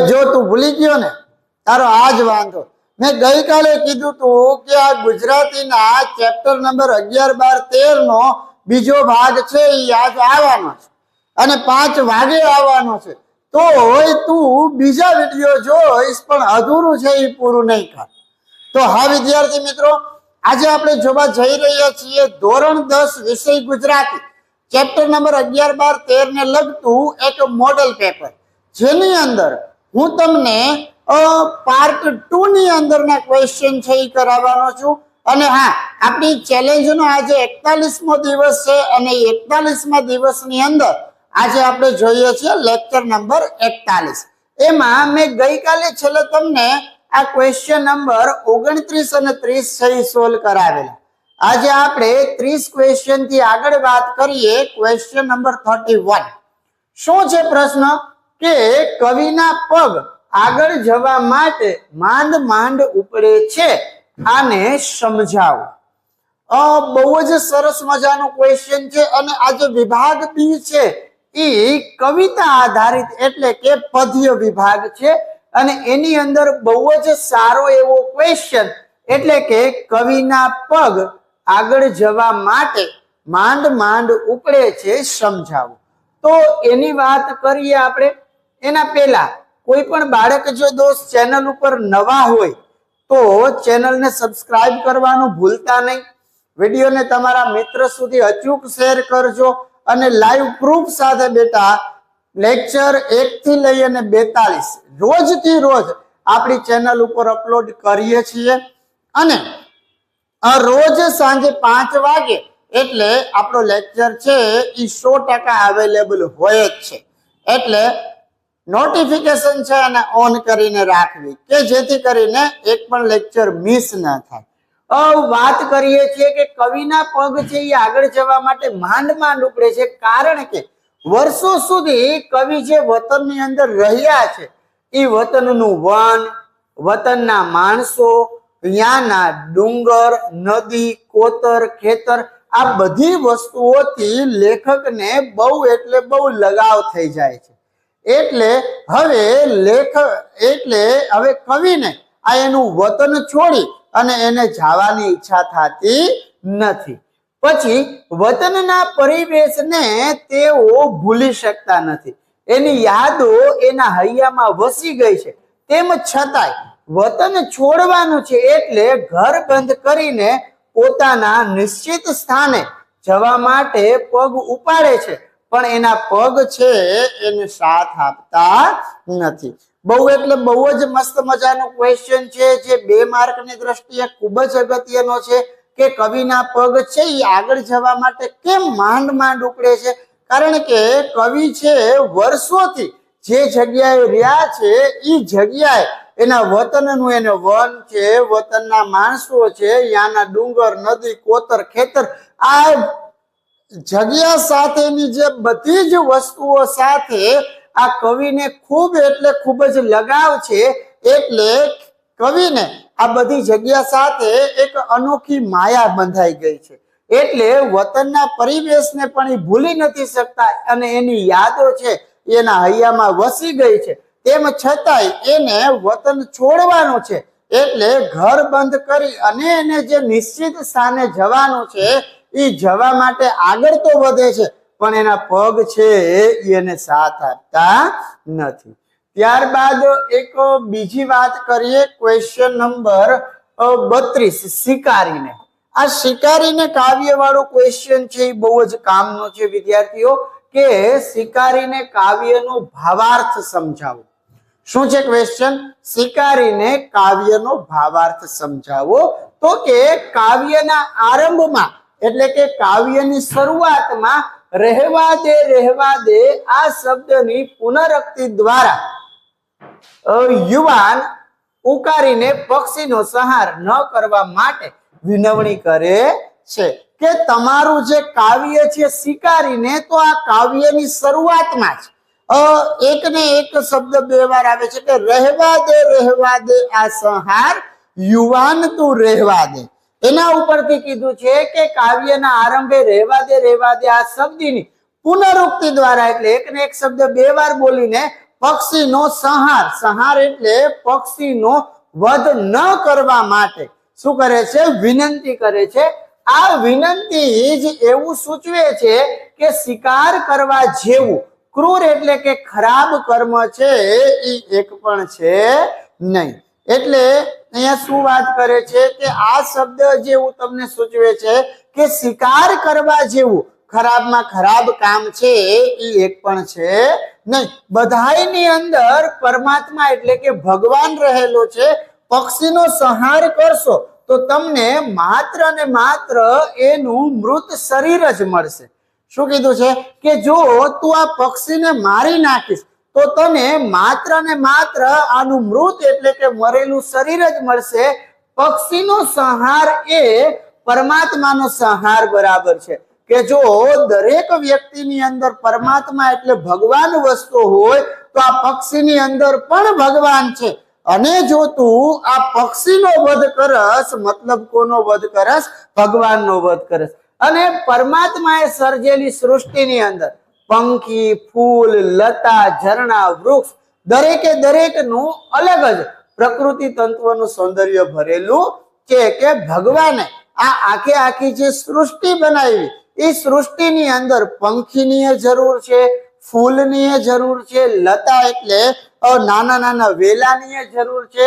જો તું ભૂલી ગયો ને તારો આજ વાંધો। મેં ગઈકાલે કીધું તું કે આ ગુજરાતીના ચેપ્ટર નંબર 11, 12, 13 નો બીજો ભાગ છે એ આજ આવવાનો છે અને 5 વાગે આવવાનો છે। તો તું બીજા વિડીયો જોઈશ પણ અધૂરું છે એ પૂરું નહીં કર। તો હા વિદ્યાર્થી મિત્રો, આજે આપણે જોવા જઈ રહ્યા છીએ ધોરણ 10 વિષય ગુજરાતી ચેપ્ટર નંબર 11, 12, 13 ને લગતું એક મોડલ પેપર, જેની અંદર હું તમને પાર્ટ 2 ની અંદરના ક્વેશ્ચન છે એ કરાવવાનો છું। અને હા, આપણી ચેલેન્જનો આજે 41મો દિવસ છે અને 41મા દિવસની અંદર આજે આપણે જોઈએ છીએ લેક્ચર નંબર 41। એમાં મેં ગઈકાલે છેલ્લે તમને આ ક્વેશ્ચન નંબર 29 અને 30 છે એ સોલ્વ કરાવેલા। આજે આપણે 30 ક્વેશ્ચન થી આગળ વાત કરીએ। ક્વેશ્ચન નંબર 31 શું છે પ્રશ્ન કે કવિના પગ આગળ જવા માટે માંડ માંડ ઉપડે છે, આને સમજાવો। બહુ જ સરસ મજાનો ક્વેશ્ચન છે અને આ જે વિભાગ બી છે એ કવિતા આધારિત એટલે કે પદ્ય વિભાગ છે અને એની અંદર બહુ જ સારો એવો ક્વેશ્ચન એટલે કે કવિના પગ આગળ જવા માટે માંડ માંડ ઉપડે છે, સમજાવો। તો એની વાત કરીએ આપણે। એના પહેલા કોઈ પણ બાળક જો દોસ્ત ચેનલ ઉપર નવા હોય તો ચેનલને સબસ્ક્રાઇબ કરવાનું ભૂલતા નહીં। વિડીયોને તમારા મિત્ર સુધી અચૂક શેર કરજો અને લાઈવ પ્રૂફ સાથે બેટા લેક્ચર 1 થી લઈ અને 42 રોજથી રોજ આપણી ચેનલ ઉપર અપલોડ કરીએ છીએ અને રોજ સાંજે 5 વાગે એટલે આપણો લેક્ચર છે એ 100% અવેલેબલ હોય જ છે। એટલે નોટિફિકેશન છે અને ઓન કરીને રાખવી કે જેથી કરીને એક પણ લેક્ચર મિસ ના થાય। વાત કરીએ છીએ કે કવિના પગ છે એ આગળ જવા માટે માંડ માંડ ઉપડે છે, કારણ કે વર્ષો સુધી કવિ જે વતનની અંદર રહ્યા છે એ વતનનું વન, વતનના માણસો, ત્યાંના ડુંગર, નદી, કોતર, ખેતર, આ બધી વસ્તુઓથી લેખકને બહુ એટલે બહુ લગાવ થઈ જાય છે। એટલે હવે કવિને આ એનું વતન છોડી અને એને જવાની ઈચ્છા થતી નથી। પછી વતનના પરિવેશને તેઓ ભૂલી શકતા નથી, એની યાદો એના હૈયામાં વસી ગઈ છે। તેમ છતાંય વતન છોડવાનું છે એટલે ઘર બંધ કરીને પોતાના નિશ્ચિત સ્થાને જવા માટે પગ ઉપાડે છે, પણ એના પગ છે એને સાથ આપતા નથી। બહુ એટલે બહુ જ મસ્ત મજાનો ક્વેશ્ચન છે જે 2 માર્કની દ્રષ્ટિએ ખૂબ જ અગત્યનો છે કે કવિના પગ છે એ આગળ જવા માટે કેમ માંડ માંડ ઉપડે છે। કારણ કે કવિ છે વર્ષોથી જે જગ્યાએ રહ્યા છે એ જગ્યાએ એના વતનનું એને વન છે, વતનના માણસો છે, ત્યાંના ડુંગર, નદી, કોતર, ખેતર, આ જગ્યા સાથેની જે બધી જ વસ્તુઓ સાથે આ કવિને ખૂબ એટલે ખૂબ જ લગાવ છે। એટલે કવિને આ બધી જગ્યા સાથે એક અનોખી માયા બંધાઈ ગઈ છે, એટલે વતનના પરિવેશને પણ એ ભૂલી નથી શકતા અને એની યાદો છે એના હૈયામાં વસી ગઈ છે। તેમ છતાંય એને વતન છોડવાનું છે એટલે ઘર બંધ કરી અને એને જે નિશ્ચિત સ્થાને જવાનું છે એ જવા માટે આગળ તો વધે છે પણ એના પગ છે એને સાથ આપતા નથી। ત્યારબાદ એક બીજી વાત કરીએ, ક્વેશ્ચન નંબર 32 શિકારીને। આ શિકારીને કાવ્ય વાળો ક્વેશ્ચન છે એ બહુ જ કામનો છે વિદ્યાર્થીઓ કે શિકારીને કાવ્યનો ભાવાર્થ સમજાવો। શું છે ક્વેશ્ચન? શિકારીને કાવ્યનો ભાવાર્થ સમજાવો। તો કે કાવ્યના આરંભમાં એટલે કે કાવ્યની શરૂઆતમાં રહેવા દે આ શબ્દની પુનરુક્તિ દ્વારા યુવાન ઉકારીને પક્ષીનો સંહાર ન કરવા માટે વિનવણી કરે છે કે તમારું જે કાવ્ય છે શિકારીને, તો આ કાવ્યની શરૂઆતમાં જ એક ને એક શબ્દ 2 વાર આવે છે કે રહેવા દે આ સંહાર યુવાન તું રહેવા દે। એના ઉપરથી કીધું છે કે કાવ્યના આરંભે રહેવા દે આ શબ્દની પુનરુક્તિ દ્વારા એટલે એક ને એક શબ્દ 2 વાર બોલીને પક્ષીનો સંહાર, સંહાર એટલે પક્ષીનો વધ ન કરવા માટે શું કરે છે? વિનંતી કરે છે. આ વિનંતી જ એવું સૂચવે છે કે શિકાર કરવા જેવું ક્રૂર એટલે કે ખરાબ કર્મ છે એ એક પણ છે નહીં. એટલે અહીંયા શું વાત કરે છે કે આ શબ્દ જેવું તમને સૂચવે છે કે શિકાર કરવા જેવું ખરાબમાં ખરાબ કામ છે એ એક પણ છે નહીં. બધાયની અંદર પરમાત્મા એટલે કે ભગવાન રહેલો છે. પક્ષીનો સંહાર કરશો તો તમને માત્ર ને માત્ર એનું મૃત શરીર જ મળશે. શું કીધું છે કે જો તું આ પક્ષીને મારી નાખીશ તો તને માત્ર ને માત્ર આનું મૃત એટલે કે મરેલું શરીર જ મળશે. પક્ષીનો સંહાર એ પરમાત્માનો સંહાર બરાબર છે કે જો દરેક વ્યક્તિની અંદર પરમાત્મા એટલે ભગવાન વસ્તુ હોય તો આ પક્ષીની અંદર પણ ભગવાન છે. અને જો તું આ પક્ષીનો વધ કરસ મતલબ કોનો વધ કરસ? ભગવાનનો વધ કરસ. અને પરમાત્માએ સર્જેલી સૃષ્ટિની અંદર પંખી, ફૂલ, લતા, ઝરણા, વૃક્ષ દરેકે દરેકનું અલગ જ પ્રકૃતિ તત્વનું સૌંદર્ય ભરેલું છે કે ભગવાને આ આખે આખી જે સૃષ્ટિ બનાવી એ સૃષ્ટિની અંદર પંખીની જરૂર છે, ફૂલની જરૂર છે, લતા એટલે નાના નાના વેલાની જરૂર છે,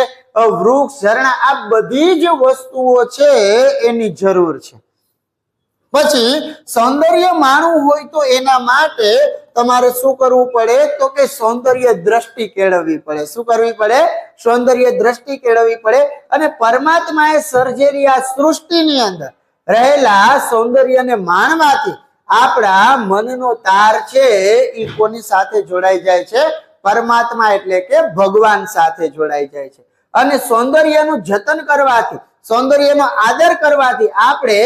વૃક્ષ, ઝરણા આ બધી જ વસ્તુઓ છે એની જરૂર છે. પછી સૌંદર્ય માણવું હોય તો એના માટે તમારે શું કરવું પડે? તો કે સૌંદર્ય દ્રષ્ટિ કેળવવી પડે. શું કરવી પડે? સૌંદર્ય દ્રષ્ટિ કેળવવી પડે. અને પરમાત્માએ સર્જેલી આ સૃષ્ટિની અંદર રહેલા સૌંદર્યને માણવાથી આપણા મનનો તાર છે એ કોની સાથે જોડાઈ જાય છે? પરમાત્મા એટલે કે ભગવાન સાથે જોડાઈ જાય છે. અને સૌંદર્યનું જતન કરવાથી, સૌંદર્યનો આદર કરવાથી આપણે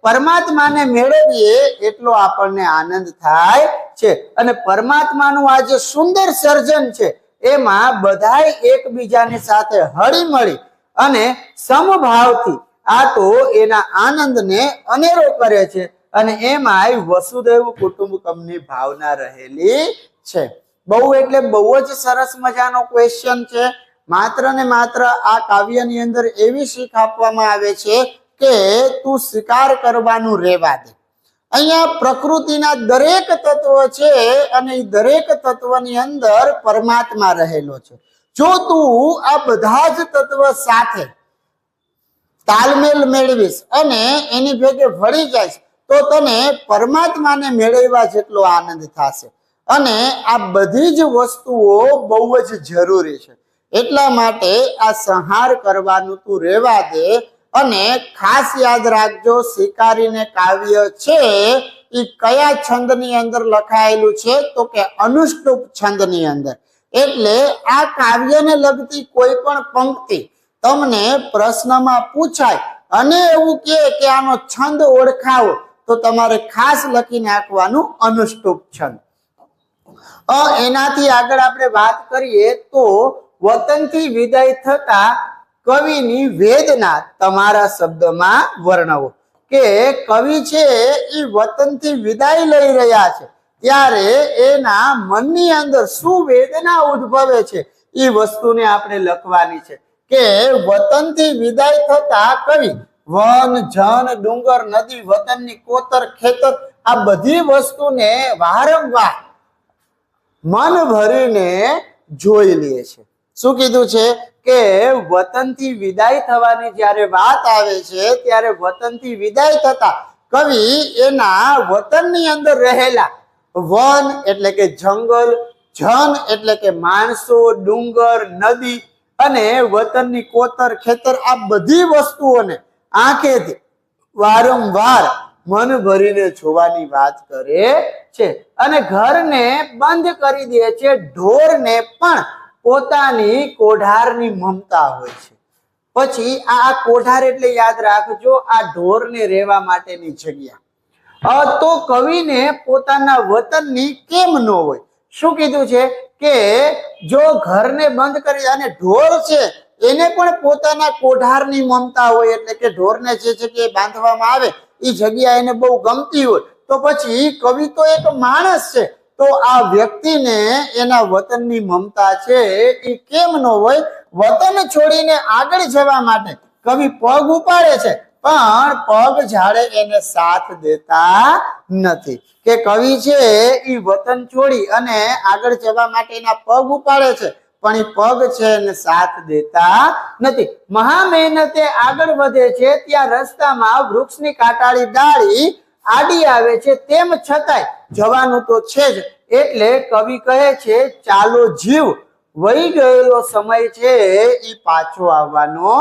પરમાત્માને મેળવીએ એટલો આપણને આનંદ થાય છે. અને પરમાત્માનું આ જે સુંદર સર્જન છે એમાં બધાય એકબીજાની સાથે હળી મળી અને સમભાવથી આ તો એના આનંદને અનેરો કરે છે. અને એમાંય વસુદેવ કુટુંબકમની ભાવના રહેલી છે. બહુ એટલે બહુ જ સરસ મજાનો ક્વેશ્ચન છે. માત્ર ને માત્ર આ કાવ્યની અંદર એવી શીખ આપવામાં આવે છે કે તું શિકાર કરવાનું રહેવા દે. અહીંયા પ્રકૃતિના દરેક તત્વ છે અને એ દરેક તત્વની અંદર પરમાત્મા રહેલો છે. જો તું આ બધા જ તત્વ સાથે તાલમેલ મેળવીશ અને એની ભેગે ભળી જાય તો તને પરમાત્માને મેળવવા જેટલો આનંદ થશે. અને આ બધી જ વસ્તુઓ બહુ જ જરૂરી છે. એટલા માટે આ સંહાર કરવાનું તું રહેવા દે. અને ખાસ યાદ રાખજો શિકારીને કાવ્ય છે એ કયા છંદની અંદર લખાયેલું છે? તો કે અનુષ્ટુપ છંદની અંદર. એટલે આ કાવ્યને લગતી કોઈ પણ પંક્તિ તમને પ્રશ્નમાં પૂછાય અને એવું કે આનો છંદ ઓળખાવો તો તમારે ખાસ લખી નાખવાનું અનુષ્ટુપ છંદ. એનાથી આગળ આપણે વાત કરીએ તો વતનથી વિદાય થતા કવિની વેદના તમારા શબ્દમાં વર્ણવો. કે કવિ છે એ વતનથી વિદાય લઈ રહ્યા છે ત્યારે એના મનની અંદર શું વેદના ઉદ્ભવે છે એ વસ્તુને આપણે લખવાની છે. કે વતનથી વિદાય થતા કવિ વન, જન, ડુંગર, નદી, વતનની કોતર, ખેતર આ બધી વસ્તુને વારંવાર મન ભરીને જોઈ લે છે. શું કીધું છે કે વતનથી વિદાય થવાની જ્યારે વાત આવે છે ત્યારે વતનથી વિદાય થતા કવિ એના વતનની અંદર રહેલા વન એટલે કે જંગલ, જન એટલે કે માણસો, ડુંગર, નદી અને વતનની કોતર, ખેતર આ બધી વસ્તુઓને આંખેથી વારંવાર મન ભરીને જોવાની વાત કરે છે. અને ઘરને બંધ કરી દે છે. ઢોરને પણ પોતાની કોઢારની મમતા હોય છે. પછી આ કોઢાર એટલે યાદ રાખજો આ ઢોરને રહેવા માટેની જગ્યા. તો કવિને પોતાના વતનની કેમ ન હોય? શું કીધું છે કે જો ઘરને બંધ કરી અને ઢોર છે એને પણ પોતાના કોઢારની મમતા હોય એટલે કે ઢોરને જે જગ્યાએ બાંધવામાં આવે એ જગ્યા એને બહુ ગમતી હોય તો પછી કવિ તો એક માણસ છે તો આ વ્યક્તિને એના વતનની મમતા છે એ કેમ ન હોય? વતન છોડીને આગળ જવા માટે કવિ પગ ઉપાડે છે, પણ પગ ઝાડે એને સાથ દેતા નથી. કે કવિ છે એ વતન છોડી અને આગળ જવા માટે એના પગ ઉપાડે છે, પણ એ પગ છે એને સાથ દેતા નથી. મહા મહેનતે આગળ વધે છે ત્યાં રસ્તામાં વૃક્ષની કાંટાળી ડાળી આડી આવે છે, તેમ છતાંય જવાનું તો છે જ. એટલે કવિ કહે છે ચાલો જીવ, વહી ગયેલો સમય છે એ પાછો આવવાનો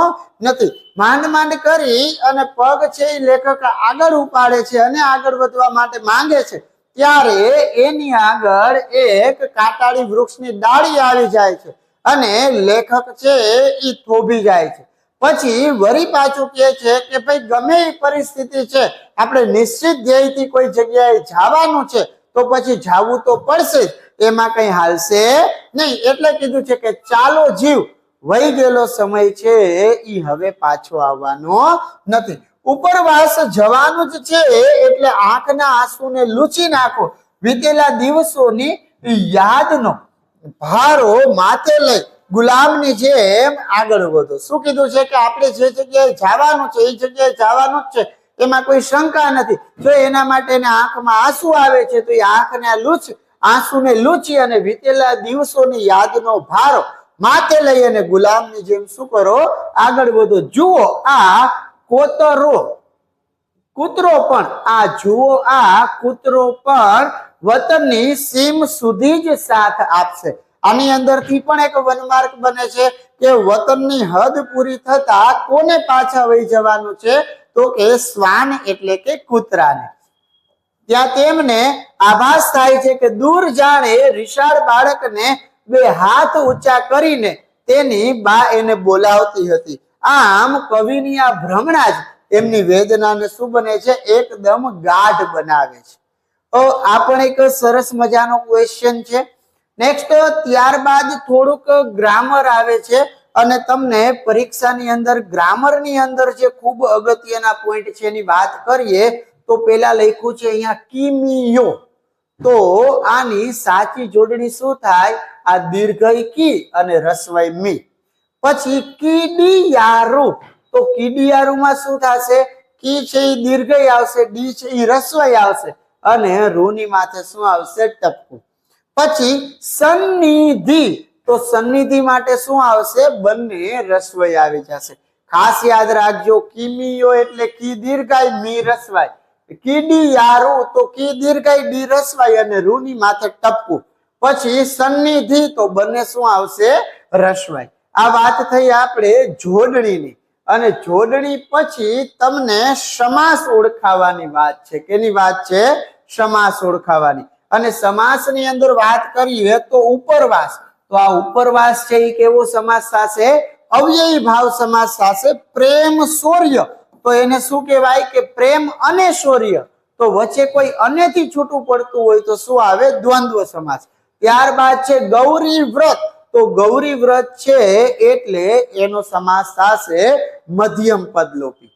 નથી. માંડ માંડ કરી અને પગ છે એ લેખક આગળ ઉપાડે છે અને આગળ વધવા માટે માંગે છે, ત્યારે એની આગળ એક કાંટાળી વૃક્ષની ડાળી આવી જાય છે અને લેખક છે એ થોભી જાય છે. પછી વળી પાછું કહે છે કે ભાઈ ગમે એ પરિસ્થિતિ છે, આપણે નિશ્ચિત ધ્યેયથી કોઈ જગ્યાએ જવાનું છે તો પછી જવું તો પડશે જ, એમાં કઈ હાલશે નહીં. એટલે કીધું છે કે ચાલો જીવ, વહી ગયેલો સમય છે એ હવે પાછો આવવાનો નથી. ઉપરવાસ જવાનું જ છે એટલે આંખના આંસુને લૂછી નાખો, વીતેલા દિવસોની યાદનો ભારો માથે લઈ ગુલામની જેમ આગળ વધો. શું કીધું છે કે આપણે જે જગ્યાએ જવાનું છે એ જગ્યાએ જવાનું જ છે, એમાં કોઈ શંકા નથી. જો એના માટે આંખમાં આંસુ આવે છે તો એ આંસુને લૂછી અને વીતેલા દિવસોની યાદનો ભારો માથે લઈ અને ગુલામની જેમ શું કરો? આગળ વધો. જુઓ આ કૂતરો પણ વતનની સીમ સુધી જ સાથ આપશે. આની અંદરથી પણ એક વનમાર્ગ બને છે કે વતનની હદ પૂરી થતા કોને પાછા વહી જવાનું છે? તો કે શ્વાન એટલે કે કૂતરાને. ત્યાં તેમને આભાસ થાય છે કે દૂર જાણે રિશાળ બાળકને બે હાથ ઊંચા કરીને તેની બા એને બોલાવતી હતી. આમ કવિની આ ભ્રમણા જ એમની વેદનાને શું બને છે? એકદમ ગાઢ બનાવે છે. તો આ પણ એક સરસ મજાનો ક્વેશ્ચન છે. નેક્સ્ટ ત્યારબાદ થોડુંક ગ્રામર આવે છે અને તમને પરીક્ષાની અંદર ગ્રામરની અંદર જે ખૂબ અગત્યના પોઈન્ટ છે એની વાત કરીએ તો પેલા લખ્યું છે અહીંયા કિમિયો. તો આની સાચી જોડણી શું થાય? આ દીર્ઘઈ કી અને રસ્વઈ મી. પછી કીડિયારું, તો કીડિયારુમાં શું થશે? કી છે એ દીર્ઘઈ આવશે, ડી છે એ રસ્વઈ આવશે અને રૂની માથે શું આવશે? ટપકું. પછી સન્નિધિ, તો સન્નિધિ માટે શું આવશે? બંને રસ્વઈ આવી જશે. ખાસ યાદ રાખજો, કિમિયો એટલે કી દીર્ઘઈ મી રસ્વઈ, કીડિયારું તો કી દીર્ઘઈ ડી રસ્વઈ અને રૂની માથે ટપકું. પછી સન્નિધિ તો બંને શું આવશે? રસ્વઈ. આ વાત થઈ આપણે જોડણીની, અને જોડણી પછી તમને સમાસ ઓળખાવાની વાત છે. કેની વાત છે? સમાસ ઓળખાવાની. અને સમાસની અંદર વાત કરીએ તો ઉપરવાસ, તો આ ઉપરવાસ છે એ કેવો સમાસ થશે? અવ્યયી ભાવ સમાસ થશે. પ્રેમ શૌર્ય, તો એને શું કહેવાય? કે પ્રેમ અને શૌર્ય, તો વચ્ચે કોઈ અનેથી છૂટું પડતું હોય તો શું આવે? દ્વંદ્વ સમાસ. ત્યારબાદ છે ગૌરી વ્રત, તો ગૌરી વ્રત છે એટલે એનો સમાસ થશે મધ્યમ પદલોપી.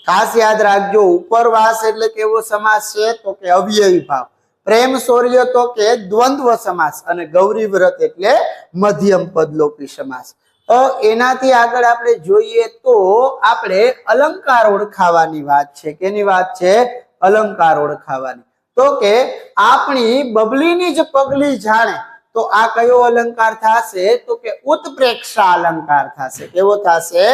ખાસ યાદ રાખજો, ઉપરવાસ એટલે કેવો સમાસ છે? તો કે અવ્યયી ભાવ. પ્રેમ શૌર્ય તો કે દ્વંદ્વ સમાસ અને ગૌરી વ્રત એટલે મધ્યમ પદલોપી સમાસ. એનાથી આગળ આપણે જોઈએ તો આપણે અલંકાર ઓળખાવાની વાત છે. કેની વાત છે? અલંકાર ઓળખાવાની. તો કે આપણી બબલીની જ પગલી જાણે, તો આ કયો અલંકાર થશે? તો કે ઉત્પ્રેક્ષા અલંકાર થશે. કેવો થશે?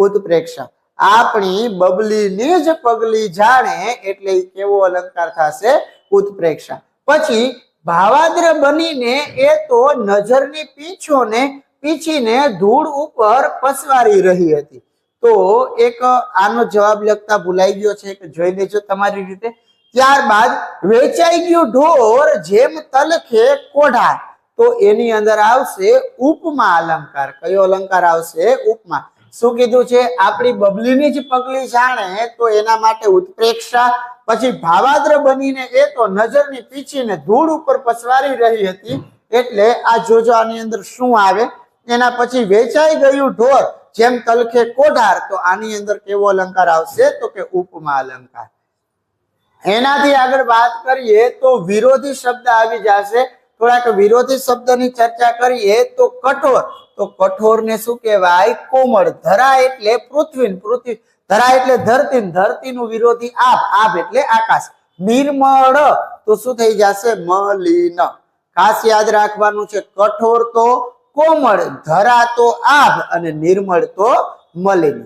ઉત્પ્રેક્ષા. આપણી બબલીની જ પગલી જાણે એટલે કેવો અલંકાર થશે? ઉત્પ્રેક્ષા. પછી ભાવાદ્ર બનીને એ તો નજરની પીછીને ધૂળ ઉપર પસવારી રહી હતી. તો એક આનો જવાબ લખતા ભૂલાઈ ગયો છે, કે જોઈ લેજો તમારી રીતે. ત્યારબાદ વેચાઈ ગયું ઢોર જેમ તલખે કોઢા, તો એની અંદર આવશે ઉપમા અલંકાર. કયો અલંકાર આવશે? ઉપમા. શું કીધું છે? આપણી બબલીની જ પગલી જાણે, તો એના માટે ઉત્પ્રેક્ષા. પછી ભાવાદ્ર બનીને એ તો નજરની પીછીને ધૂળ ઉપર પસવારી રહી હતી, એટલે આ જોજો આની અંદર શું આવે. એના પછી વેચાઈ ગયું ઢોર જેમ તલખે કોઢાર, તો આની અંદર કેવો અલંકાર આવશે? તો કે ઉપમા અલંકાર. એનાથી આગળ વાત કરીએ તો વિરોધી શબ્દ આવી જશે. થોડાક વિરોધી શબ્દની ચર્ચા કરીએ તો કઠોર, તો કઠોરને શું કહેવાય? કોમળ. ધરા એટલે પૃથ્વી, પૃથ્વી ધરા એટલે ધરતી, ધરતીનું વિરોધી આભ, આભ એટલે આકાશ. નિર્મળ તો શું થઈ જશે? મલિન. ખાસ યાદ રાખવાનું છે, કઠોર તો કોમળ, ધરા તો આભ અને નિર્મળ તો મલિન.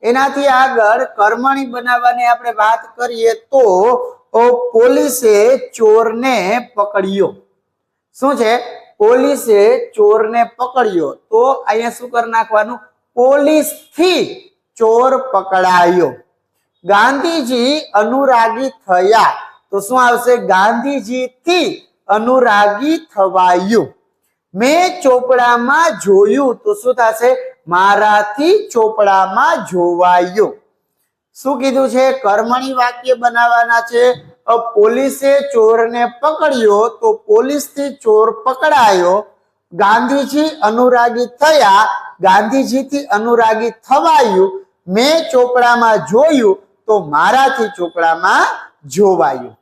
એનાથી આગળ કર્મણી બનાવવાની આપણે વાત કરીએ તો પોલીસે ચોરને પકડ્યો. શું છે? પોલીસે ચોરને પકડ્યો. તો અહીંયા શું કરી નાખવાનું? પોલીસથી ચોર પકડાયો. ગાંધીજી અનુરાગી થયા, તો શું આવશે? ગાંધીજીથી અનુરાગી થવાયું. મેં ચોપડામાં જોયું, તો શું થશે? મારાથી ચોપડામાં જોવાયું. શું કીધું છે? કર્મણી વાક્ય બનાવવાના છે. પોલીસે ચોરને પકડ્યો, તો પોલીસથી ચોર પકડાયો. ગાંધીજી અનુરાગી થયા, ગાંધીજીથી અનુરાગી થવાયું. મેં ચોપડામાં જોયું, તો મારાથી ચોપડામાં જોવાયું.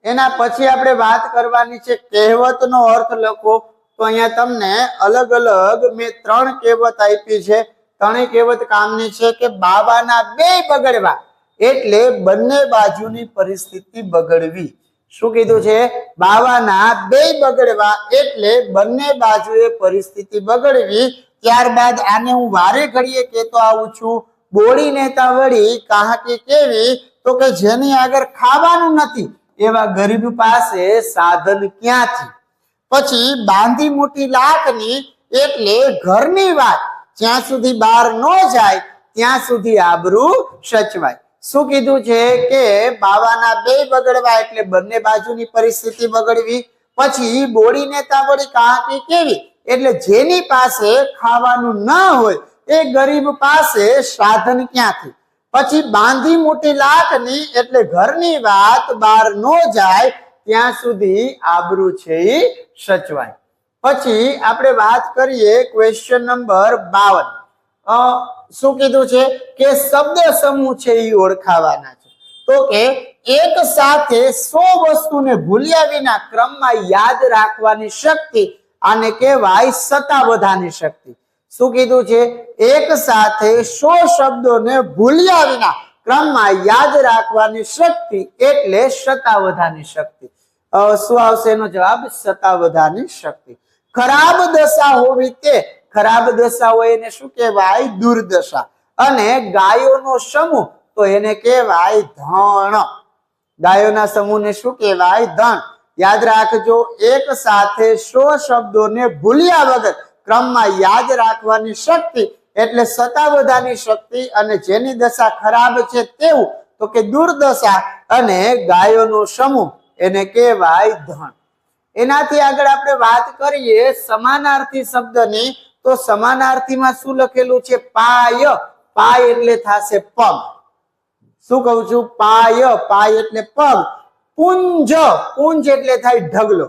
એના પછી આપણે વાત કરવાની છે કહેવતનો અર્થ લખો. તો અહીંયા તમને અલગ અલગ મેં 3 કહેવત આપી છે. 3 કહેવત કામની છે કે બાવાના બે બગડવા એટલે બંને બાજુની પરિસ્થિતિ બગડવી. શું કીધું છે? બાવાના બે બગડવા એટલે બંને બાજુએ પરિસ્થિતિ બગડવી. ત્યારબાદ આને હું વારે ઘડીએ કહેતો આવું છું, બોડી નેતા વળી કાહકી કેવી? તો કે જેની આગળ ખાવાનું નથી એવા ગરીબ પાસે સાધન ક્યાંથી? પછી બાંધી મોટી લાખની એટલે ઘરની વાત જ્યાં સુધી બહાર ન જાય ત્યાં સુધી આબરૂ સચવાય. શું કીધું છે? કે બાવાના બે બગડવા એટલે બંને બાજુની પરિસ્થિતિ બગડવી. પછી બોડી નેતા વળી કાહકી કેવી? એટલે જેની પાસે ખાવાનું ન હોય એ ગરીબ પાસે સાધન ક્યાંથી? પછી બાંધી મોટી લાખની એટલે ઘરની વાત બહાર ન જાય ત્યાં સુધી આબરૂ છે એ સચવાય. પછી આપણે વાત કરીએ ક્વેશ્ચન નંબર 52. શું કીધું છે? કે શબ્દ સમૂહ છે એ ઓળખાવાના છે. તો કે એક સાથે 100 વસ્તુને ભૂલ્યા વિના ક્રમમાં યાદ રાખવાની શક્તિ, આને કહેવાય સતાવધાની શક્તિ. શું કીધું છે? એક સાથે 100 શબ્દોને ભૂલ્યા વિના ક્રમમાં યાદ રાખવાની શક્તિ એટલે સતાવધાની શક્તિ. શું આવશે એનો જવાબ? સતાવધાની શક્તિ. ખરાબ દશા હોવી તે, ખરાબ દશા હોય એને શું કહેવાય? દુર્દશા. અને ગાયોનો સમૂહ તો એને કહેવાય ધણ. ગાયોના સમૂહને શું કહેવાય? ધણ. યાદ રાખજો, એક સાથે 100 શબ્દોને ભૂલ્યા વગર ક્રમમાં યાદ રાખવાની શક્તિ એટલે સતાવધાની શક્તિ. અને જેની દશા ખરાબ છે તેવું તો કે દુર્દશા. અને ગાયોનો સમૂહ એને કહેવાય ધણ. એનાથી આગળ આપણે વાત કરીએ સમાનાર્થી શબ્દની. તો સમાનાર્થીમાં શું લખેલું છે? પાય. પાય એટલે થશે પગ. શું કહું છું? પાય. પાય એટલે પગ. પુંજ. પુંજ એટલે થાય ઢગલો.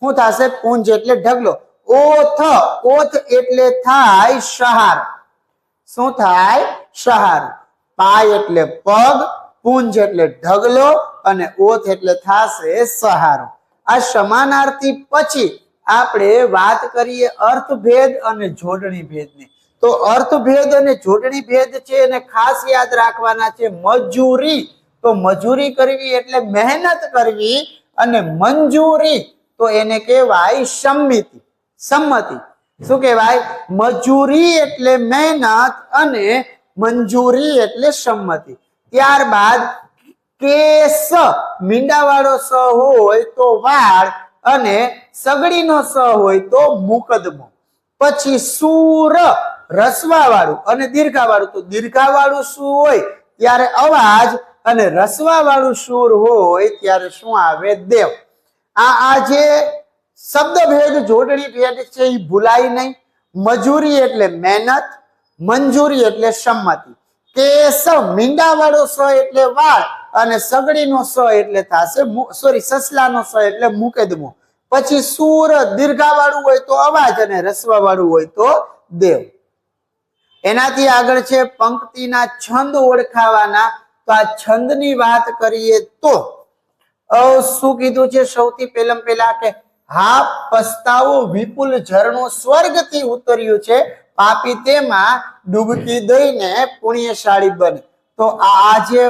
શું થશે? પુંજ એટલે ઢગલો. ઓથ. ઓથ એટલે થાય સહાર. શું થાય? સહાર. પાય એટલે પગ, પુંજ એટલે ઢગલો અને ઓથ એટલે થશે સહારો. આ સમાનાર્થી પછી આપણે વાત કરીએ અર્થભેદ અને જોડણી ભેદની. તો અર્થભેદ અને જોડણી ભેદ છે એને ખાસ યાદ રાખવાના છે. મજૂરી, તો મજૂરી કરવી એટલે મહેનત કરવી. અને મંજૂરી તો એને કહેવાય સંમતિ. સંમતિ. શું કહેવાય? મજૂરી એટલે મહેનત અને મંજૂરી એટલે સંમતિ. ત્યારબાદ કેસ, મીંડાવાળો સ હોય તો વાળ અને સગડીનો સ હોય તો મુકદમો. પછી સૂર, રસવા વાળું અને દીર્ઘા વાળું. તો દીર્ઘા વાળું શું હોય ત્યારે અવાજ અને રસવા વાળું સૂર હોય ત્યારે શું આવે? દેવ. આ જે શબ્દ ભેદ જોડણી ભેદ છે એ ભૂલાય નહીં. મજૂરી એટલે મહેનત, મંજૂરી એટલે સંમતિ. કેસ મીંડાવાળો સ એટલે વાળ અને સગડીનો સ એટલે થશે સસલાનો સ એટલે મુકદમો. પછી સૂર દીર્ઘા વાળું હોય તો અવાજ અને રસવા વાળું હોય તો દેવ. એનાથી આગળ છે પંક્તિના છંદ ઓળખાવાના. તો આ છંદની વાત કરીએ તો શું કીધું છે? સૌથી પહેલા કે હા પસ્તાવો વિપુલ ઝરણું સ્વર્ગથી ઉતર્યું છે, પાપી તેમાં ડૂબકી દઈને પુણ્યશાળી બને. તો આ જે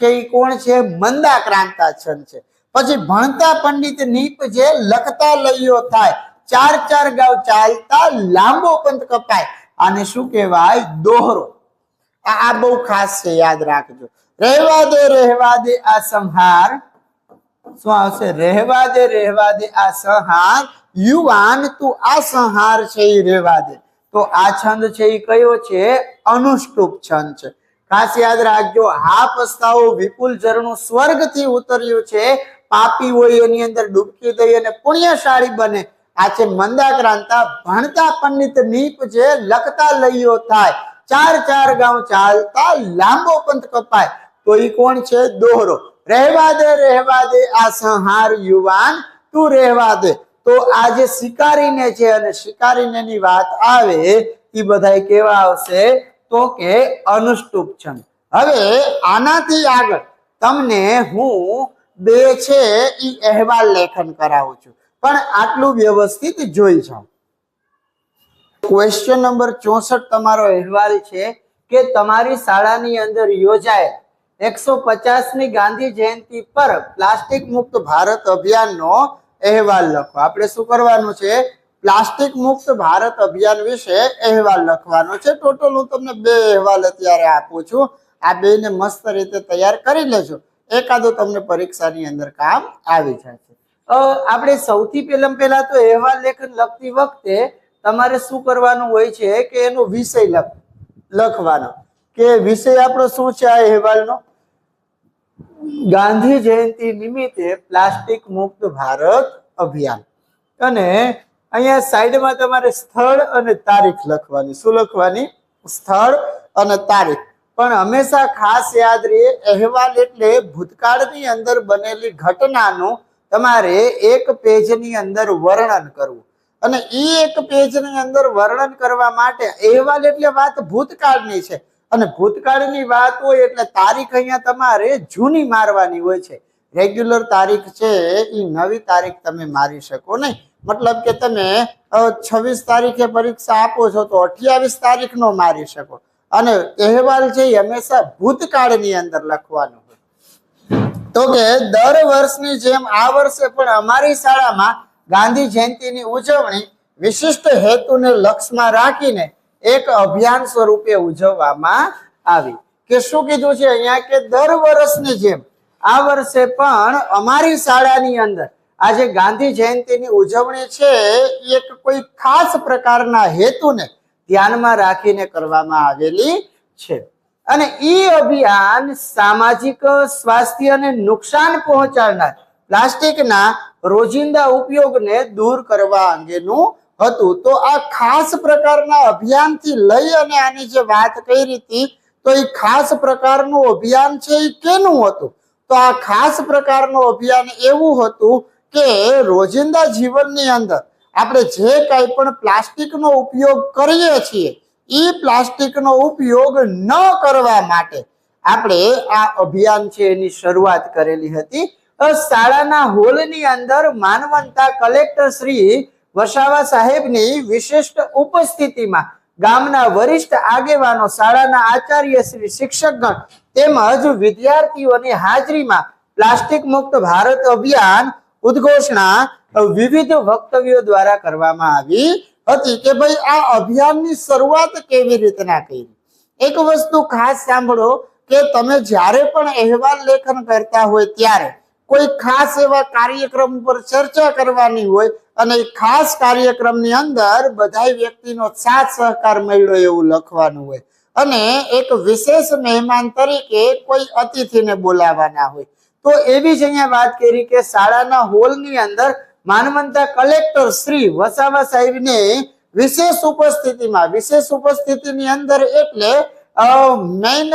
છે એ કોણ છે? મંદાક્રાંતા છંદ છે. પછી ભણતા પંડિત નીપ જે લખતા લઈયો થાય, ચાર ચાર ગાવ ચાલતા લાંબો પંથ કપાય. આને શું કહેવાય? દોહરો. આ બહુ ખાસ છે, યાદ રાખજો. રહેવા દે આ સંહાર. શું આવશે? રહેવા દે આ સંહાર, યુવાન તું આ સંહાર છે એ રહેવા દે. તો આ છંદ છે એ કયો છે? અનુષ્ટુપ છંદ છે. ખાસ યાદ રાખજો. હા પસ્તાવો વિપુલ ઝરણું સ્વર્ગથી ઉતર્યું છે, પાપી હોય એની અંદર ડૂબકી દઈ અને પુણ્યશાળી બને. આ છે મંદાક્રાંતા. ભણતા પંડિત નીપ જે લખતા લઈયો થાય, ચાર ચાર ગાંવ ચાલતા લાંબો પંથ કપાય. તો એ કોણ છે? દોહરો. રહેવા દે આ સંહાર, યુવાન તું રહેવા દે. તો આ જે શિકારીને છે અને શિકારીને ની વાત આવે એ બધા કેવા આવશે? તો કે અનુષ્ટુપ છંદ. હવે આનાથી આગળ તમને હું બે છે એ અહેવાલ લેખન કરાવું છું, પણ આટલું વ્યવસ્થિત જોઈ જાઓ. ક્વેશ્ચન નંબર 64 તમારો અહેવાલ છે કે તમારી શાળાની અંદર યોજાયેલ 150મી ગાંધી જયંતિ પર પ્લાસ્ટિક મુક્ત ભારત અભિયાનનો અહેવાલ લખો. આપણે શું કરવાનું છે? પ્લાસ્ટિક મુક્ત ભારત અભિયાન વિશે અહેવાલ લખવાનો છે. ટોટલ હું તમને બે અહેવાલ અત્યારે આપું છું. આ બેને મસ્ત રીતે તૈયાર કરી લેજો, એકાદો તમને પરીક્ષાની અંદર કામ આવી જશે. આપણે સૌથી પહેલા તો અહેવાલ લેખન લખતી વખતે તમારે શું કરવાનું હોય છે કે એનો વિષય લખવાનો. કે વિષય આપણો શું છે આ અહેવાલનો? ગાંધી જયંતિ નિમિત્તે પ્લાસ્ટિક મુક્ત ભારત અભિયાન. અને અહીંયા સાઈડમાં તમારે સ્થળ અને તારીખ લખવાની. શું લખવાની? સ્થળ અને તારીખ. પણ હંમેશા ખાસ યાદ રહે, અહેવાલ એટલે ભૂતકાળની અંદર બનેલી ઘટનાનું તમારે એક પેજની અંદર વર્ણન કરવું. અને એ એક પેજની અંદર વર્ણન કરવા માટે અહેવાલ એટલે વાત ભૂતકાળની છે, અને ભૂતકાળની વાત હોય એટલે તારીખ અહીંયા તમારે જૂની મારવાની હોય છે. રેગ્યુલર તારીખ છે એ નવી તારીખ તમે મારી શકો નહીં. મતલબ કે તમે 26 તારીખે પરીક્ષા આપો છો તો 28 તારીખ નો મારી શકો. અને અહેવાલ છે એ હંમેશા ભૂતકાળની અંદર લખવાનો હોય. તો કે દર વર્ષની જેમ આ વર્ષે પણ અમારી શાળામાં ગાંધી જયંતિની ઉજવણી વિશિષ્ટ હેતુને લક્ષ્યમાં રાખીને એક અભિયાન સ્વરૂપે ઉજવવામાં આવી. કે શું કીધું છે અહીંયા? કે દર વર્ષની જેમ આ વર્ષે પણ અમારી શાળાની અંદર આજે ગાંધી જયંતિની ઉજવણી છે એક કોઈ ખાસ પ્રકારના હેતુને ધ્યાનમાં રાખીને કરવામાં આવેલી છે. અને ઈ અભિયાન સામાજિક સ્વાસ્થ્ય અને નુકસાન પહોંચાડનાર પ્લાસ્ટિકના રોજિંદા ઉપયોગને દૂર કરવા અંગેનું હતું. તો આ ખાસ પ્રકારના અભિયાનથી લઈ અને આની જે વાત કરી હતી, તો એ ખાસ પ્રકારનું અભિયાન છે એ કેનું હતું? તો આ ખાસ પ્રકારનું અભિયાન એવું હતું કે રોજિંદા જીવનની અંદર આપણે જે કાંઈ પણ પ્લાસ્ટિકનો ઉપયોગ કરીએ છીએ એ પ્લાસ્ટિકનો ઉપયોગ ન કરવા માટે આપણે આ અભિયાન છે એની શરૂઆત કરેલી હતી. શાળાના હોલની અંદર માનવંતા કલેક્ટર શ્રી વસાવા સાહેબની વિશિષ્ટ ઉપસ્થિતિમાં ગામના વરિષ્ઠ આગેવાનો, શાળાના આચાર્ય શ્રી, શિક્ષકગણ તેમજ વિદ્યાર્થીઓની હાજરીમાં પ્લાસ્ટિક મુક્ત ભારત અભિયાન ઉદ્ઘોષણા વિવિધ વક્તવ્યો દ્વારા કરવામાં આવી હતી. કે ભાઈ આ અભિયાનની શરૂઆત કેવી રીતના કરી? એક વસ્તુ ખાસ સાંભળો કે તમે જ્યારે પણ અહેવાલ લેખન કરતા હોય ત્યારે કોઈ ખાસ એવા કાર્યક્રમ પર ચર્ચા કરવાની હોય અને ખાસ કાર્યક્રમની અંદર બધા વ્યક્તિનો સાથ સહકાર મળ્યો એવું લખવાનું હોય, અને એક વિશેષ મહેમાન તરીકે કોઈ અતિથિને બોલાવવાના હોય. તો એવી જ અહીંયા વાત કરી કે શાળાના હોલની અંદર માનવંતા કલેક્ટર શ્રી વસાવા સાહેબને વિશેષ ઉપસ્થિતિની અંદર એટલે મેઇન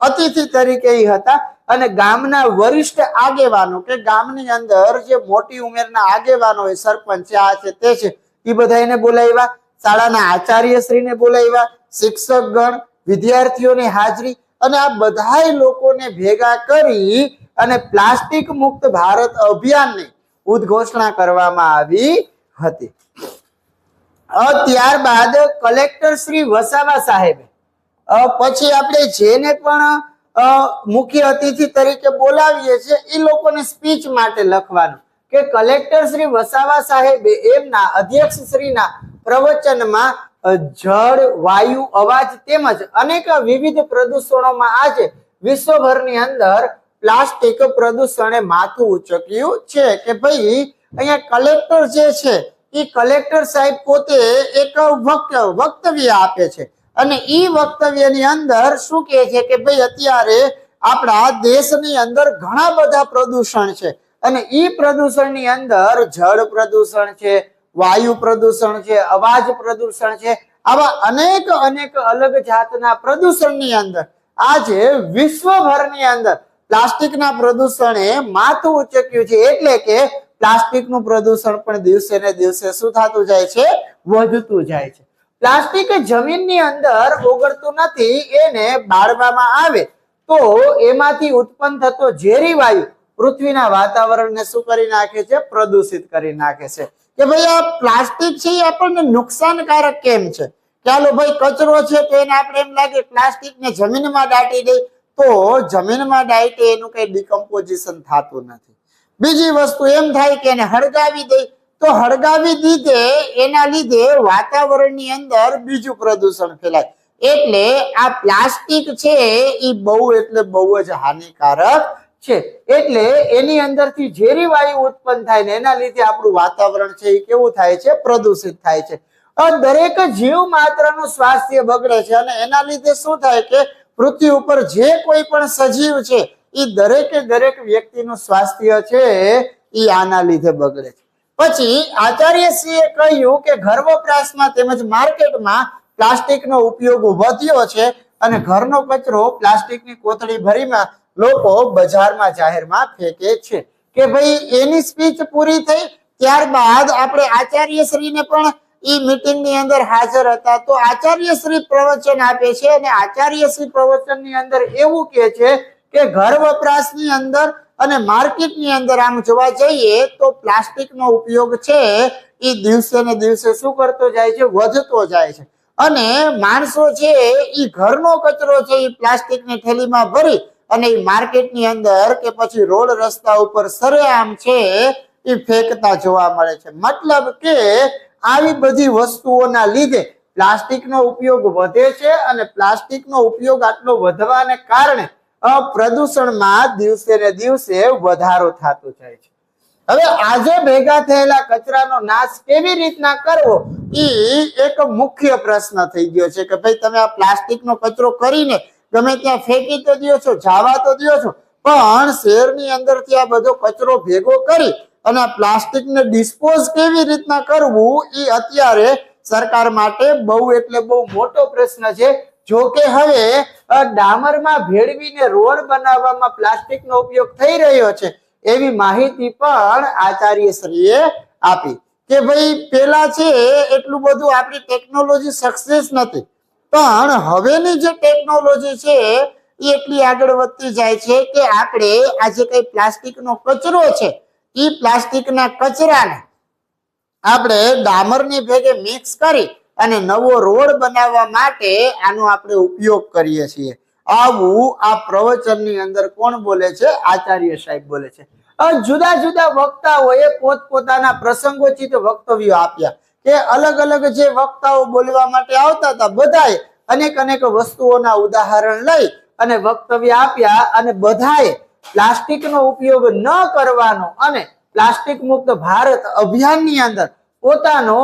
અતિથિ તરીકે હતા. અને ગામના વરિષ્ઠ આગેવાનો કે ગામની અંદર જે મોટી ઉંમરના આગેવાનો હોય, સરપંચ આ છે તે છે, એ બધાને બોલાવ્યા. શાળાના આચાર્ય શ્રીને બોલાવ્યા, શિક્ષકગણ, વિદ્યાર્થીઓની હાજરી, અને આ બધા લોકોને ભેગા કરી અને પ્લાસ્ટિક મુક્ત ભારત અભિયાનની ઉદ્ઘોષણા કરવામાં આવી હતી. ત્યારબાદ કલેક્ટર શ્રી વસાવા સાહેબે પછી આપણે જેને પણ મુખ્ય અતિથિ તરીકે બોલાવીએ છીએ એ લોકોને સ્પીચ માટે લખવાનું કે કલેક્ટર શ્રી વસાવા સાહેબે એમના અધ્યક્ષ શ્રીના પ્રવચનમાં જળ, વાયુ, અવાજ તેમજ અનેક વિવિધ પ્રદૂષણોમાં આજે વિશ્વભરની અંદર પ્લાસ્ટિક પ્રદૂષણે માથું ઉચક્યું છે કે ભાઈ અહીંયા કલેક્ટર જે છે એ કલેક્ટર સાહેબ પોતે એક વક્તવ્ય આપે છે અને ઈ વક્તવ્યની અંદર શું કહે છે કે ભાઈ અત્યારે આપણા દેશની અંદર ઘણા બધા પ્રદૂષણ છે અને ઈ પ્રદૂષણની અંદર જળ પ્રદૂષણ છે, વાયુ પ્રદૂષણ છે, અવાજ પ્રદૂષણ છે, આવા અનેક અલગ જાતના પ્રદૂષણની અંદર આજે વિશ્વભરની અંદર પ્લાસ્ટિકના પ્રદૂષણે માથું ઉચક્યું છે. એટલે કે પ્લાસ્ટિકનું પ્રદૂષણ પણ દિવસે ને દિવસે શું થતું જાય છે? વધતું જાય છે. પ્લાસ્ટિક જમીનની અંદર ઓગળતું નથી, એને બાળવામાં આવે તો એમાંથી ઉત્પન્ન થતો ઝેરી વાયુ પૃથ્વીના વાતાવરણને શું કરી નાખે છે? પ્રદૂષિત કરી નાખે છે. કે ભાઈ આ પ્લાસ્ટિક છે એ આપણને નુકસાનકારક કેમ છે? ચાલો ભાઈ કચરો છે તો એને આપણે એમ લાગે પ્લાસ્ટિકને જમીનમાં દાટી દે તો જમીનમાં દાટે એનું કઈ ડિકમ્પોઝિશન થતું નથી. બીજી વસ્તુ એમ થાય કે એને હળગાવી દે તો હળગાવી દીધે એના લીધે વાતાવરણની અંદર બીજું પ્રદૂષણ ફેલાય. એટલે આ પ્લાસ્ટિક છે એ બહુ એટલે બહુ જ હાનિકારક છે. એટલે એની અંદરથી ઝેરી વાયુ ઉત્પન્ન થાય ને એના લીધે આપણું વાતાવરણ છે એ કેવું થાય છે? પ્રદૂષિત થાય છે. દરેક જીવ માત્રનું સ્વાસ્થ્ય બગડે છે અને એના લીધે શું થાય કે પૃથ્વી ઉપર જે કોઈ પણ સજીવ છે એ દરેક વ્યક્તિનું સ્વાસ્થ્ય છે એ આના લીધે બગડે છે. પછી આચાર્યશ્રીએ કહ્યું કે ઘર વપરાશમાં તેમજ માર્કેટમાં પ્લાસ્ટિકનો ઉપયોગ વધ્યો છે અને ઘરનો કચરો પ્લાસ્ટિકની કોથળી ભરીમાં લોકો બજારમાં જાહેરમાં ફેંકે છે. કે ભાઈ એની સ્પીચ પૂરી થઈ ત્યારબાદ આપણે આચાર્યશ્રીને પણ ઈ મીટિંગની અંદર હાજર હતા તો આચાર્યશ્રી પ્રવચન આપે છે અને આચાર્યશ્રી પ્રવચનની અંદર એવું કહે છે કે ઘર વપરાશની અંદર અને માર્કેટની અંદર આમ જોવા જઈએ તો પ્લાસ્ટિકનો ઉપયોગ છે એ દિવસે ને દિવસે શું કરતો જાય છે? વધતો જાય છે. અને માણસો છે એ ઘરનો કચરો છે એ પ્લાસ્ટિકની થેલીમાં ભરી અને એ માર્કેટની અંદર કે પછી રોડ રસ્તા ઉપર સરેઆમ છે એ ફેંકતા જોવા મળે છે. મતલબ કે આવી બધી વસ્તુઓના લીધે પ્લાસ્ટિકનો ઉપયોગ વધે છે અને પ્લાસ્ટિકનો ઉપયોગ આટલો વધવાને કારણે પ્રદૂષણમાં દિવસે ને દિવસે વધારો થતો જાય છે. હવે આજે ભેગા થયેલા કચરાનો નાશ કેવી રીતના કરવો એ એક મુખ્ય પ્રશ્ન થઈ ગયો છે કે ભાઈ તમે આ પ્લાસ્ટિકનો કચરો કરીને ગમે ત્યાં ફેંકી તો દો છો, જાવા તો દો છો, પણ શહેરની અંદરથી આ બધો કચરો ભેગો કરી અને આ પ્લાસ્ટિકને ડિસ્પોઝ કેવી રીતના કરવું એ અત્યારે સરકાર માટે બહુ એટલે બહુ મોટો પ્રશ્ન છે. જો કે હવે ડામરમાં ભેળવીને રોડ બનાવવામાં પ્લાસ્ટિકનો ઉપયોગ થઈ રહ્યો છે એવી માહિતી પણ આચાર્યશ્રીએ આપી કે ભાઈ પેલા છે એટલું બધું આપણી ટેકનોલોજી સક્સેસ નથી પણ હવેની જે ટેકનોલોજી છે એ એટલી આગળ વધતી જાય છે કે આપણે આજે કઈ પ્લાસ્ટિકનો કચરો છે એ પ્લાસ્ટિકના કચરાને આપણે ડામરની ભેગે મિક્સ કરી અને નવો રોડ બનાવવા માટે આનો આપણે ઉપયોગ કરીએ છીએ. આવું આ પ્રવચનની અંદર કોણ બોલે છે? આચાર્ય સાહેબ બોલે છે. જુદા જુદા વક્તાઓએ પોતપોતાના પ્રસંગોચિત વક્તવ્યો આપ્યા કે અલગ જે વક્તાઓ બોલવા માટે આવતા હતા બધાએ અનેક વસ્તુઓના ઉદાહરણ લઈ અને વક્તવ્ય આપ્યા અને બધાએ પ્લાસ્ટિકનો ઉપયોગ ન કરવાનો અને પ્લાસ્ટિક મુક્ત ભારત અભિયાનની અંદર પોતાનો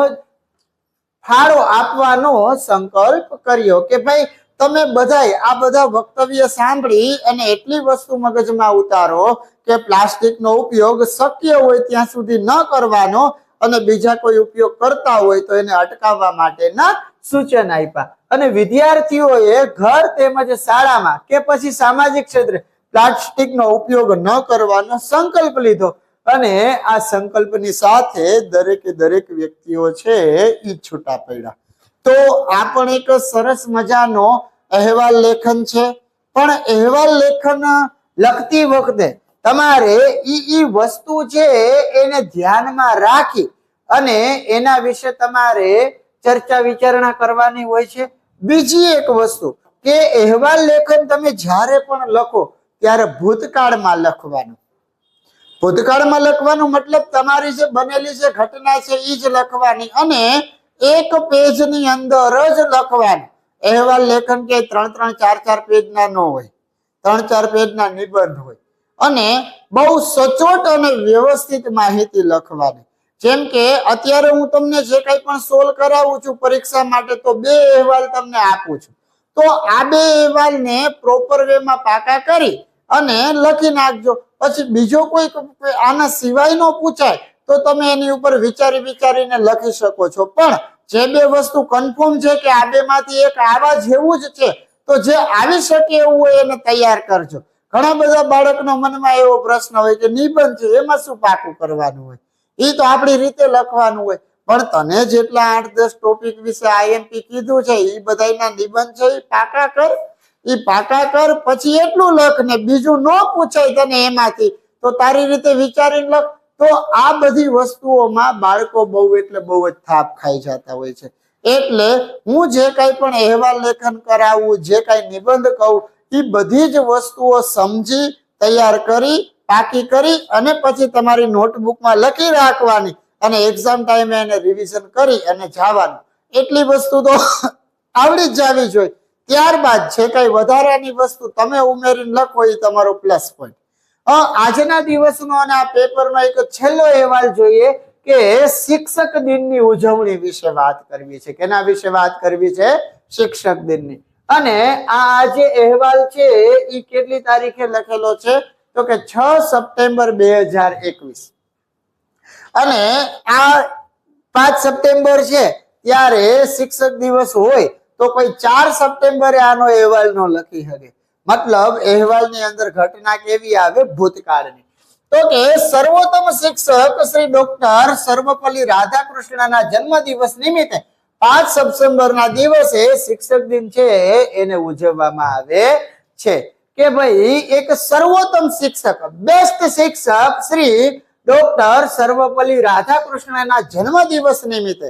ફાળો આપવાનો સંકલ્પ કર્યો કે ભાઈ તમે બધાય આ બધા વક્તવ્ય સાંભળી અને એટલી વસ્તુ મગજમાં ઉતારો કે પ્લાસ્ટિકનો ઉપયોગ શક્ય હોય ત્યાં સુધી ન કરવાનો અને બીજા કોઈ ઉપયોગ કરતા હોય તો એને અટકાવવા માટેના સૂચન આપ્યા. અને વિદ્યાર્થીઓએ ઘર તેમજ શાળામાં કે પછી સામાજિક ક્ષેત્રે પ્લાસ્ટિકનો ઉપયોગ ન કરવાનો સંકલ્પ લીધો અને આ સંકલ્પની સાથે દરેક વ્યક્તિઓ છે એ છૂટા પડ્યા. તો આ પણ એક સરસ મજાનો અહેવાલ લેખન છે. પણ અહેવાલ લેખન લખતી વખતે તમારે ઈ વસ્તુ છે એને ધ્યાનમાં રાખી અને એના વિશે તમારે ચર્ચા વિચારણા કરવાની હોય છે. બીજી એક વસ્તુ કે અહેવાલ લેખન તમે જ્યારે પણ લખો ત્યારે ભૂતકાળમાં લખવાનું. ભૂતકાળમાં લખવાનું મતલબ તમારી જે બનેલી જે ઘટના છે એ જ લખવાની અને એક પેજની અંદર જ લખવાનું. અહેવાલ લેખન કે 3-3, 4-4 પેજના ન હોય, 3-4 પેજના નિબંધ હોય અને બહુ સચોટ અને વ્યવસ્થિત માહિતી લખવાની. જેમ કે અત્યારે હું તમને જે કંઈ પણ સોલ્વ કરાવું છું પરીક્ષા માટે તો 2 અહેવાલ તમને આપું છું, તો આ 2 અહેવાલને પ્રોપર વેમાં પાકા કરી અને લખી નાખજો. પછી બીજો કોઈ આના સિવાયનો પૂછાય તો તમે એની ઉપર વિચારીને લખી શકો છો. પણ જે 2 વસ્તુ કન્ફર્મ છે કે આ 2 માંથી એક આવા જેવું જ છે તો જે આવી શકે એવું હોય એને તૈયાર કરજો. ઘણા બધા બાળકનો મનમાં એવો પ્રશ્ન હોય કે નિબંધ છે એમાં શું પાકું કરવાનું હોય, એ તો આપણી રીતે લખવાનું હોય. પણ તને જેટલા 8-10 ટોપિક વિશે આઈએમપી કીધું છે એ બધાના નિબંધ છે એ પાકા કર, પછી એટલું લખ ને બીજું ન પૂછાય તને એમાંથી તો તારી રીતે વિચારીને લખ. તો આ બધી વસ્તુઓમાં બાળકો બહુ એટલે બહુ જ થાપ ખાઈ જતા હોય છે. એટલે હું જે કાંઈ પણ અહેવાલ લેખન કરાવું, જે કાંઈ નિબંધ કહું એ બધી જ વસ્તુઓ સમજી તૈયાર કરી પાકી કરી અને પછી તમારી નોટબુકમાં લખી રાખવાની અને એક્ઝામ ટાઈમે એને રિવિઝન કરી અને જવાનું. એટલી વસ્તુ તો આવડી જ જવી જોઈએ. ત્યારબાદ છે કઈ વધારાની વસ્તુ તમે ઉમેરીને લખો એ તમારો પ્લસ પોઈન્ટ. આજના દિવસનો અને આ પેપરનો એક છેલ્લો અહેવાલ જોઈએ કે શિક્ષક દિનની ઉજવણી વિશે વાત કરવી છે. કેના વિશે વાત કરવી છે? શિક્ષક દિનની. અને આ જે અહેવાલ છે એ કેટલી તારીખે લખેલો છે તો કે 6 સપ્ટેમ્બર 2021 અને આ 5 સપ્ટેમ્બર છે ત્યારે શિક્ષક દિવસ હોય તો કોઈ 4 સપ્ટેમ્બરે આનો અહેવાલ નો લખી શકે. મતલબ અહેવાલની અંદર ઘટના કેવી આવે? ભૂતકાળની. તો કે સર્વોત્તમ શિક્ષક શ્રી ડોક્ટર સર્વપલ્લી રાધાકૃષ્ણના જન્મદિવસ નિમિત્તે 5 સપ્ટેમ્બરના દિવસે શિક્ષક દિન છે એને ઉજવવામાં આવે છે. કે ભાઈ એક સર્વોત્તમ શિક્ષક, બેસ્ટ શિક્ષક શ્રી ડોક્ટર સર્વપલ્લી રાધાકૃષ્ણના જન્મદિવસ નિમિત્તે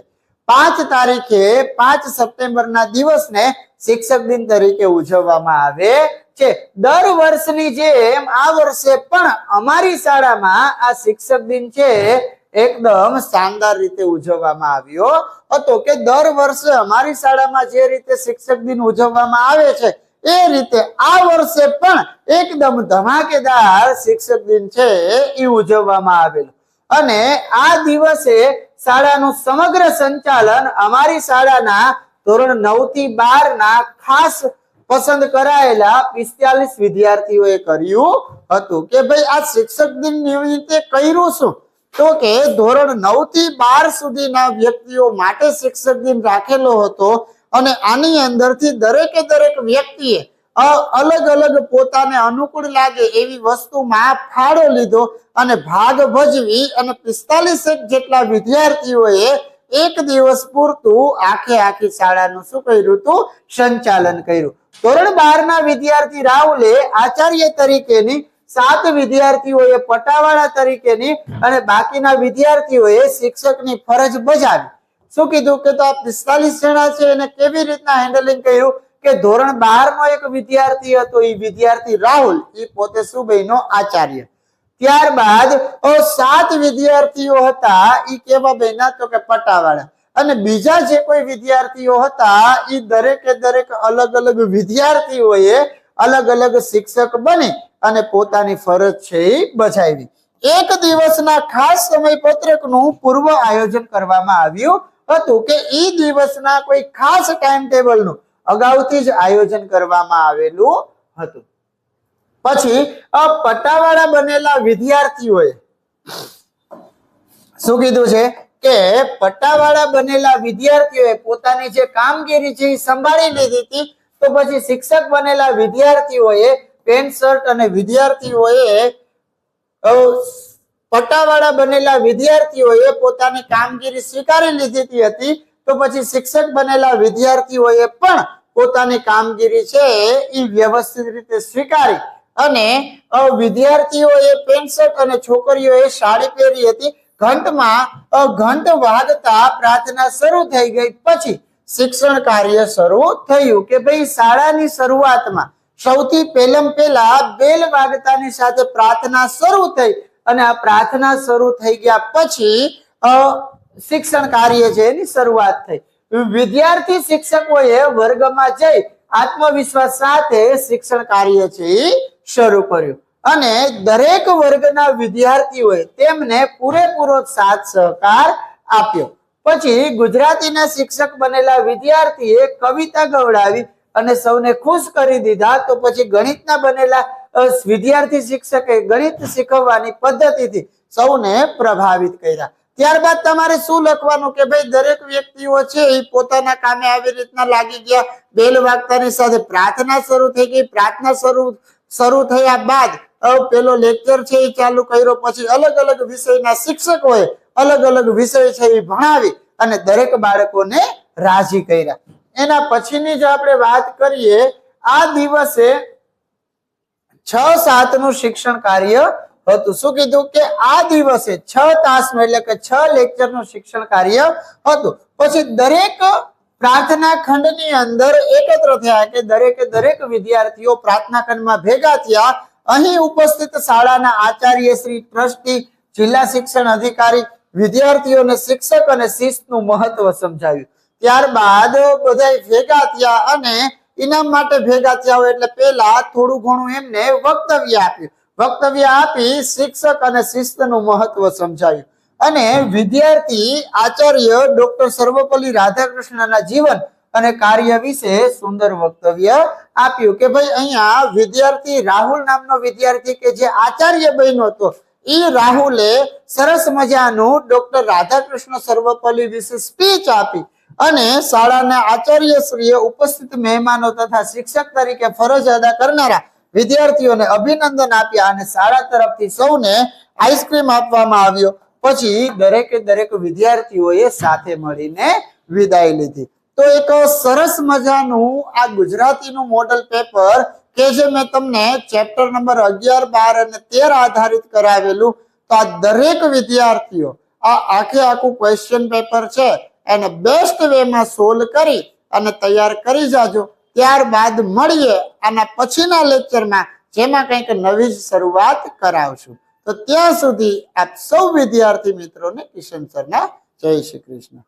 5 તારીખે 5 સપ્ટેમ્બરના દિવસને શિક્ષક દિન તરીકે ઉજવવામાં આવે છે. દર વર્ષની જેમ આ વર્ષે પણ અમારી શાળામાં આ શિક્ષક દિન છે એકદમ શાનદાર રીતે ઉજવવામાં આવ્યો હતો. કે દર વર્ષે અમારી શાળામાં જે રીતે શિક્ષક દિન ઉજવવામાં આવે છે એ રીતે આ વર્ષે પણ એકદમ ધમાકેદાર શિક્ષક દિન છે એ ઉજવવામાં આવેલો. અને આ દિવસે શાળાનું સમગ્ર સંચાલન અમારી શાળાના ધોરણ 9 થી 12 ના ખાસ પસંદ કરાયેલા 45 વિદ્યાર્થીઓએ કર્યું હતું. કે ભાઈ આ શિક્ષક દિન નિમિત્તે કર્યું શું? તો કે ધોરણ 9 થી 12 સુધીના વ્યક્તિઓ માટે શિક્ષક દિન રાખેલો હતો અને આની અંદરથી દરેકે દરેક વ્યક્તિએ અલગ અલગ પોતાને અનુકૂળ લાગે એવી વસ્તુમાં ફાળો લીધો અને ભાગ ભજવી અને 45 જેટલા વિદ્યાર્થીઓએ એક દિવસ પૂરતું આખી શાળાનું શું કર્યું હતું? સંચાલન કર્યું. ધોરણ 12 ના વિદ્યાર્થી રાહુલે આચાર્ય તરીકેની, 7 વિદ્યાર્થીઓએ પટાવાળા તરીકેની અને બાકીના વિદ્યાર્થીઓએ શિક્ષકની ફરજ બજાવી. શું કીધું કે તો આ 45 જણા છે એને કેવી રીતના હેન્ડલિંગ કર્યું? કે ધોરણ 12 નો એક વિદ્યાર્થી હતો, એ વિદ્યાર્થી રાહુલ, એ પોતે શું બન્યો? આચાર્ય. ત્યારબાદ 7 વિદ્યાર્થીઓ હતા એ કેવા બન્યા? તો કે પટાવાળા. અને બીજા જે કોઈ વિદ્યાર્થીઓ હતા એ દરેકે દરેક અલગ અલગ વિદ્યાર્થીઓએ અલગ અલગ શિક્ષક બની અને પોતાની ફરજ છે એ બજાવી. એક દિવસના ખાસ સમયપત્રકનું પૂર્વ આયોજન કરવામાં આવ્યું હતું. કે એ દિવસના કોઈ ખાસ ટાઈમ ટેબલનું અગાઉથી જ આયોજન કરવામાં આવેલું હતું. પછી પટાવાળા બનેલા વિદ્યાર્થીઓએ શું કીધું છે? કે પટ્ટાવાળા બનેલા વિદ્યાર્થીઓએ પોતાની જે કામગીરી છે એ સંભાળી લીધી હતી. તો પછી શિક્ષક બનેલા વિદ્યાર્થીઓએ પેન્ટ શર્ટ અને વિદ્યાર્થીઓએ પટ્ટાવાળા બનેલા વિદ્યાર્થીઓએ પોતાની કામગીરી સ્વીકારી લીધી હતી. તો પછી શિક્ષક બનેલા વિદ્યાર્થીઓએ પણ પોતાની કામગીરી છે એ વ્યવસ્થિત રીતે સ્વીકારી અને વિદ્યાર્થીઓએ પેન્ટ શર્ટ અને છોકરીઓએ સાડી પહેરી હતી. ઘંટમાં ઘંટ વાગતા પ્રાર્થના શરૂ થઈ ગઈ. પછી શિક્ષણ કાર્ય શરૂ થયું કે ભાઈ શાળાની શરૂઆતમાં સૌથી પહેલા બેલ વાગતાની સાથે પ્રાર્થના શરૂ થઈ અને આ પ્રાર્થના શરૂ થઈ ગયા પછી શિક્ષણ કાર્ય છે એની શરૂઆત થઈ. વિદ્યાર્થી શિક્ષકોએ વર્ગમાં જઈ આત્મવિશ્વાસ સાથે શિક્ષણ કાર્ય છે એ શરૂ કર્યું અને દરેક વર્ગના વિદ્યાર્થીઓએ તેમને પૂરેપૂરો સાથ સહકાર આપ્યો. પછી ગુજરાતીના શિક્ષક બનેલા વિદ્યાર્થીએ કવિતા ગવડાવી અને સૌને ખુશ કરી દીધા. તો પછી ગણિતના બનેલા વિદ્યાર્થી શિક્ષકે ગણિત શીખવવાની પદ્ધતિથી સૌને પ્રભાવિત કર્યા. ત્યારબાદ તમારે શું લખવાનું કે ભાઈ દરેક વ્યક્તિઓ છે એ પોતાના કામે આવી રીતના લાગી ગયા. બેલ વાગતાની સાથે પ્રાર્થના શરૂ થઈ ગઈ. પ્રાર્થના શરૂ થયા બાદ પેલો લેક્ચર છે એ ચાલુ કર્યો. પછી અલગ અલગ વિષયના શિક્ષકોએ અલગ અલગ વિષય છે એ ભણાવી અને દરેક બાળકોને રાજી કર્યા. એના પછીની જો આપણે વાત કરીએ, આ દિવસે 6-7 નું શિક્ષણ કાર્ય હતું. શું કીધું કે આ દિવસે 6 તાસનું એટલે કે 6 લેક્ચર નું શિક્ષણ કાર્ય હતું. પછી દરેક પ્રાર્થના ખંડની અંદર એકત્ર થયા કે દરેક વિદ્યાર્થીઓ પ્રાર્થના ખંડમાં ભેગા થયા. અહીં ઉપસ્થિત શાળાના આચાર્ય શ્રી, ટ્રસ્ટી, જિલ્લા શિક્ષણ અધિકારી વિદ્યાર્થીઓને શિક્ષક અને શિસ્તનું મહત્વ સમજાવ્યું. ત્યારબાદ બધા ભેગા થયા અને ઇનામ માટે ભેગા થયા હોય એટલે પેલા થોડું ઘણું એમને વક્તવ્ય આપ્યું. વક્તવ્ય આપી શિક્ષક અને શિસ્તનું મહત્વ સમજાવ્યું અને વિદ્યાર્થી આચાર્ય ડોક્ટર સર્વપલ્લી રાધાકૃષ્ણના જીવન અને કાર્ય વિશે સુંદર વક્તવ્ય આપ્યું કે ભાઈ અહીંયા વિદ્યાર્થી રાહુલ નામનો વિદ્યાર્થી કે જે આચાર્ય બન્યો હતો એ રાહુલે સરસ મજાનું ડોક્ટર રાધાકૃષ્ણ સર્વપલ્લી વિશે સ્પીચ આપી અને શાળાના આચાર્યશ્રીએ ઉપસ્થિત મહેમાનો તથા શિક્ષક તરીકે ફરજ અદા કરનારા વિદ્યાર્થીઓને અભિનંદન આપ્યા અને શાળા તરફથી સૌને આઈસ્ક્રીમ આપવામાં આવ્યો. પછી દરેક વિદ્યાર્થીઓએ સાથે મળીને વિદાય લીધી. તો એક સરસ મજાનું આ ગુજરાતીનું મોડલ પેપર કે જે મેં તમને ચેપ્ટર નંબર 11, 12 અને 13 આધારિત કરાવેલું. તો આ દરેક વિદ્યાર્થીઓ આ આખું ક્વેશ્ચન પેપર છે એને બેસ્ટ વેમાં સોલ્વ કરી અને તૈયાર કરી જાજો. ત્યારબાદ મળીએ આના પછીના લેક્ચરમાં જેમાં કંઈક નવી જ શરૂઆત કરાવશું. તો ત્યાં સુધી આપ સૌ વિદ્યાર્થી મિત્રોને કિશન સરના જય શ્રી કૃષ્ણ.